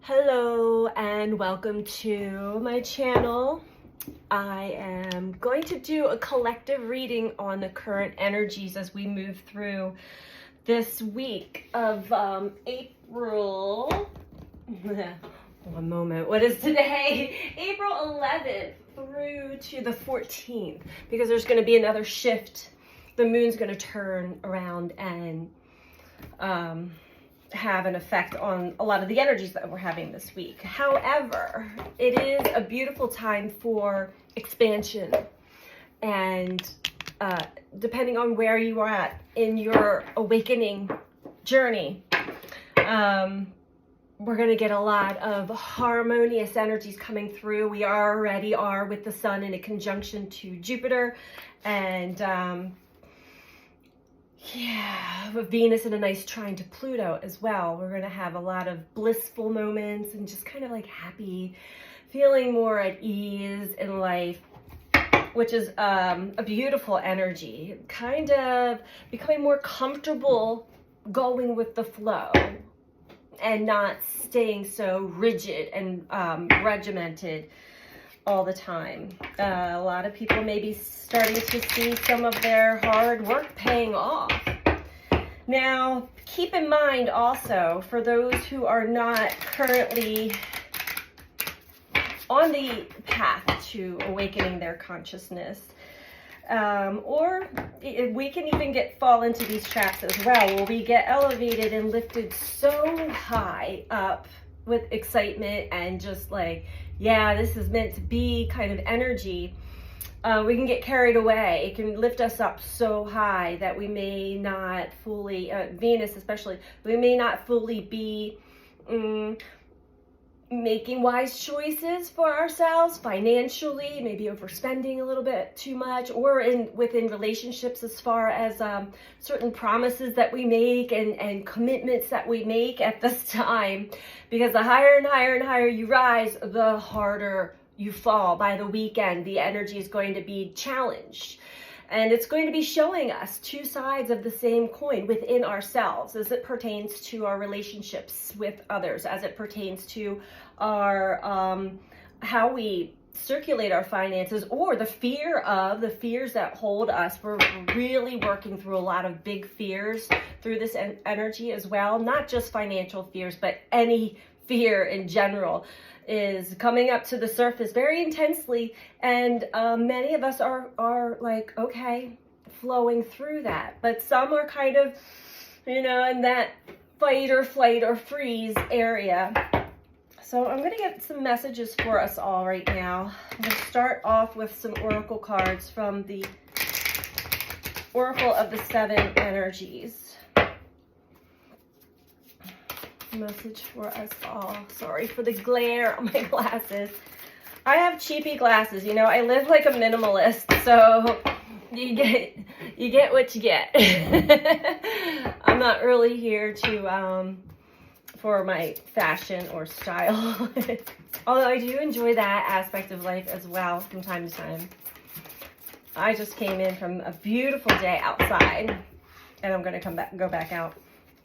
Hello and welcome to my channel. I am going to do a collective reading on the current energies as we move through this week of April. One moment. What is today? April 11th through to the 14th, because there's going to be another shift. The moon's going to turn around and have an effect on a lot of the energies that we're having this week. However, it is a beautiful time for expansion, and depending on where you are at in your awakening journey, we're going to get a lot of harmonious energies coming through. We already are with the sun in a conjunction to Jupiter, and Venus in a nice trine to Pluto as well. We're going to have a lot of blissful moments and just kind of like happy, feeling more at ease in life, which is a beautiful energy. Kind of becoming more comfortable going with the flow and not staying so rigid and regimented all the time. A lot of people may be starting to see some of their hard work paying off. Now, keep in mind also, for those who are not currently on the path to awakening their consciousness, or we can even fall into these traps as well, where we get elevated and lifted so high up with excitement and just like, yeah, this is meant to be kind of energy. We can get carried away. It can lift us up so high that we may not fully, Venus especially, we may not fully be making wise choices for ourselves financially, maybe overspending a little bit too much, or within relationships, as far as certain promises that we make and commitments that we make at this time. Because the higher and higher and higher you rise, the harder you fall. By the weekend, the energy is going to be challenged. And it's going to be showing us two sides of the same coin within ourselves, as it pertains to our relationships with others, as it pertains to our how we circulate our finances, or the fears that hold us. We're really working through a lot of big fears through this energy as well. Not just financial fears, but any fear in general is coming up to the surface very intensely, and many of us are like, okay, flowing through that, but some are kind of, in that fight or flight or freeze area. So I'm going to get some messages for us all right now. I'm going to start off with some oracle cards from the Oracle of the Seven Energies. Message for us all. Sorry for the glare on my glasses. I have cheapy glasses. I live like a minimalist, so you get what you get. I'm not really here to for my fashion or style. Although I do enjoy that aspect of life as well from time to time. I just came in from a beautiful day outside, and I'm going to go back out.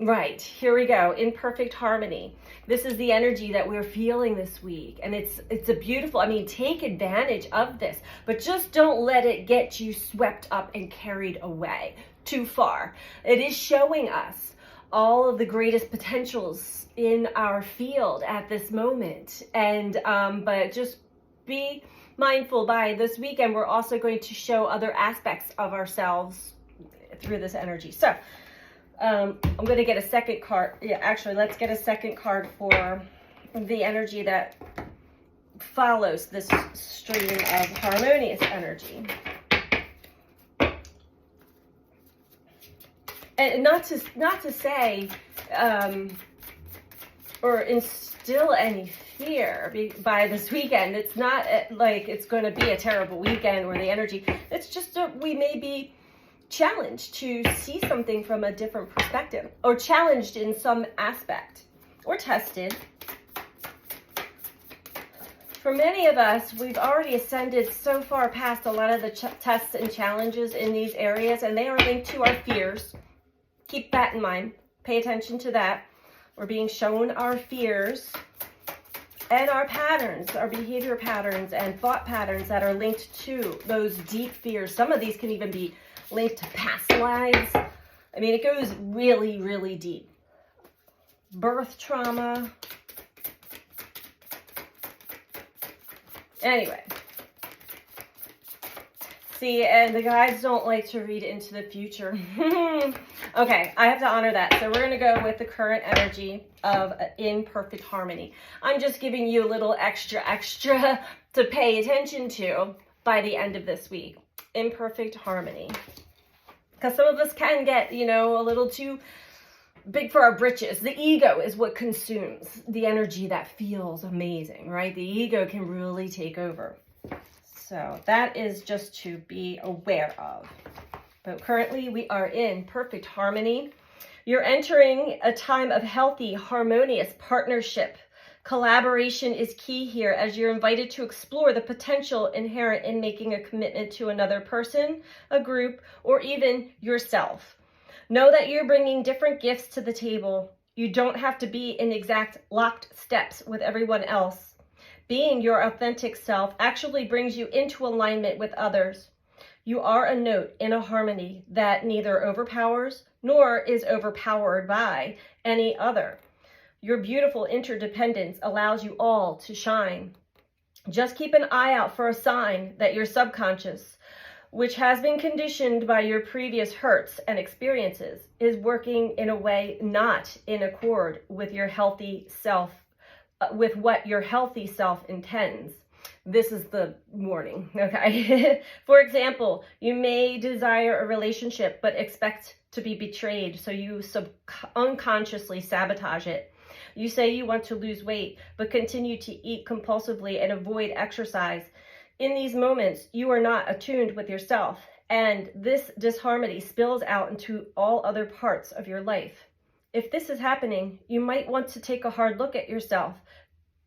Right, here we go, in perfect harmony. This is the energy that we're feeling this week, and it's a beautiful, take advantage of this, but just don't let it get you swept up and carried away too far. It is showing us all of the greatest potentials in our field at this moment, and but just be mindful. By this weekend, we're also going to show other aspects of ourselves through this energy. So I'm going to get a second card. Yeah, actually, let's get a second card for the energy that follows this stream of harmonious energy. And not to say or instill any fear by this weekend. It's not like it's going to be a terrible weekend or the energy. It's just we may be challenged to see something from a different perspective, or challenged in some aspect, or tested. For many of us, we've already ascended so far past a lot of the tests and challenges in these areas, and they are linked to our fears. Keep that in mind. Pay attention to that. We're being shown our fears and our patterns, our behavior patterns and thought patterns that are linked to those deep fears. Some of these can even be linked to past lives. I mean, it goes really, really deep. Birth trauma. Anyway. See, and the guides don't like to read into the future. Okay, I have to honor that. So we're going to go with the current energy of imperfect harmony. I'm just giving you a little extra to pay attention to by the end of this week. Imperfect harmony. Because some of us can get, you know, a little too big for our britches. The ego is what consumes the energy that feels amazing, right? The ego can really take over. So that is just to be aware of. But currently we are in perfect harmony. You're entering a time of healthy, harmonious partnership. Collaboration is key here as you're invited to explore the potential inherent in making a commitment to another person, a group, or even yourself. Know that you're bringing different gifts to the table. You don't have to be in exact locked steps with everyone else. Being your authentic self actually brings you into alignment with others. You are a note in a harmony that neither overpowers nor is overpowered by any other. Your beautiful interdependence allows you all to shine. Just keep an eye out for a sign that your subconscious, which has been conditioned by your previous hurts and experiences, is working in a way not in accord with your healthy self, with what your healthy self intends. This is the warning, okay? For example, you may desire a relationship but expect to be betrayed, so you unconsciously sabotage it. You say you want to lose weight but continue to eat compulsively and avoid exercise. In these moments, you are not attuned with yourself, and this disharmony spills out into all other parts of your life. If this is happening, you might want to take a hard look at yourself,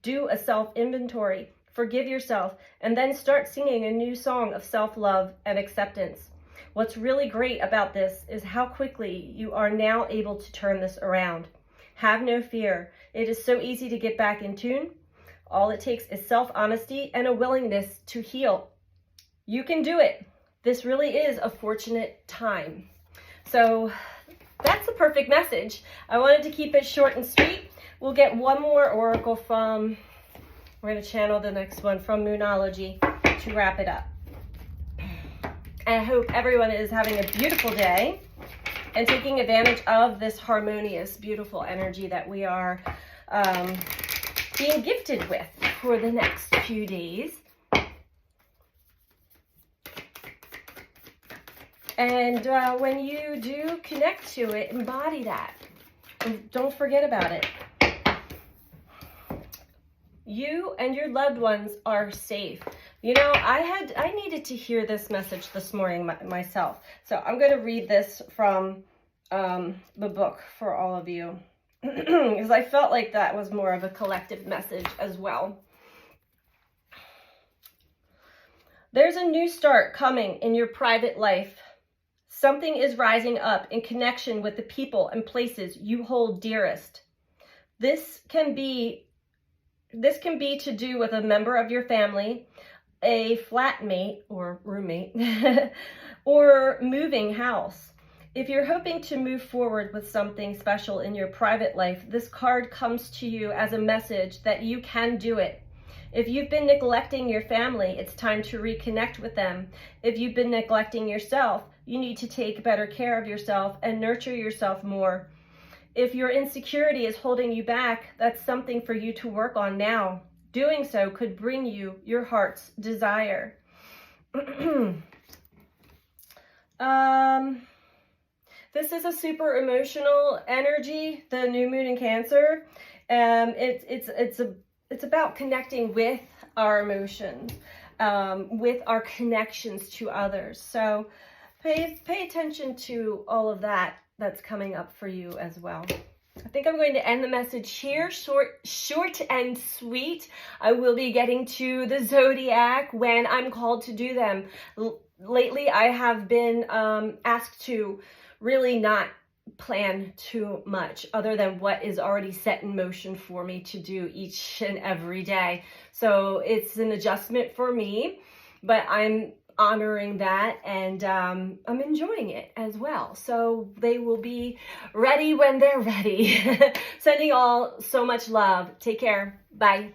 do a self-inventory, forgive yourself, and then start singing a new song of self-love and acceptance. What's really great about this is how quickly you are now able to turn this around. Have no fear. It is so easy to get back in tune. All it takes is self-honesty and a willingness to heal. You can do it. This really is a fortunate time. So that's the perfect message. I wanted to keep it short and sweet. We'll get one more oracle from, we're going to channel the next one from Moonology to wrap it up. I hope everyone is having a beautiful day and taking advantage of this harmonious, beautiful energy that we are being gifted with for the next few days. And when you do connect to it, embody that. And don't forget about it. You and your loved ones are safe. You know, I needed to hear this message this morning myself. So I'm going to read this from the book for all of you. Because I felt like that was more of a collective message as well. There's a new start coming in your private life. Something is rising up in connection with the people and places you hold dearest. This can be to do with a member of your family, a flatmate or roommate, or moving house. If you're hoping to move forward with something special in your private life, this card comes to you as a message that you can do it. If you've been neglecting your family, it's time to reconnect with them. If you've been neglecting yourself, you need to take better care of yourself and nurture yourself more. If your insecurity is holding you back, that's something for you to work on now. Doing so could bring you your heart's desire. This is a super emotional energy, the new moon in Cancer. It's about connecting with our emotions, with our connections to others. So pay attention to all of that that's coming up for you as well. I think I'm going to end the message here, short and sweet. I will be getting to the zodiac when I'm called to do them. Lately, I have been asked to really not plan too much other than what is already set in motion for me to do each and every day. So it's an adjustment for me, but I'm honoring that, and I'm enjoying it as well. So they will be ready when they're ready. Sending all so much love. Take care. Bye.